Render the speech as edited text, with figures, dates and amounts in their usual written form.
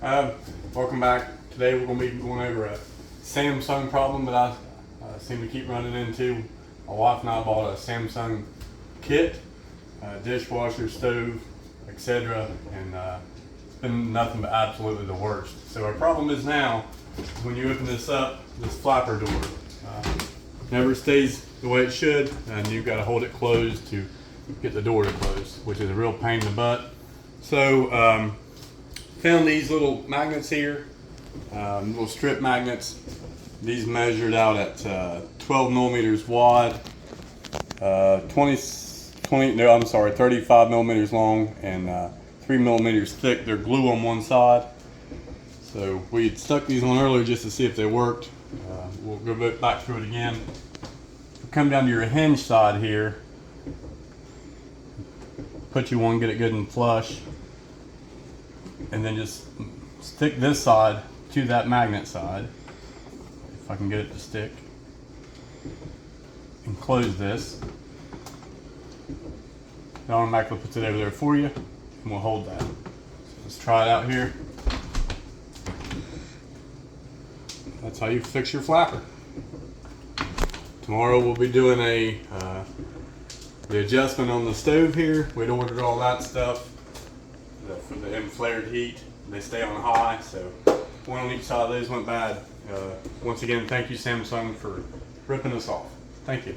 Welcome back. Today we're going to be going over a Samsung problem that I seem to keep running into. My wife and I bought a Samsung kit, dishwasher, stove, etc. and it's been nothing but absolutely the worst. So our problem is now, when you open this up, this flapper door never stays the way it should, and you've got to hold it closed to get the door to close, which is a real pain in the butt. So found these little magnets here, little strip magnets. These measured out at 12 millimeters wide, 35 millimeters long, and 3 millimeters thick. They're glue on one side. So we had stuck these on earlier just to see if they worked. We'll go back through it again. Come down to your hinge side here, put you one, get it good and flush, and then just stick this side to that magnet side, if I can get it to stick, and close this. It automatically puts it over there for you, and we'll hold that. So let's try it out here. That's how you fix your flapper. Tomorrow we'll be doing the adjustment on the stove here. We'd ordered all that stuff for the inflared heat. They stay on high, so one on each side of those went bad. Once again, thank you Samsung for ripping us off. Thank you.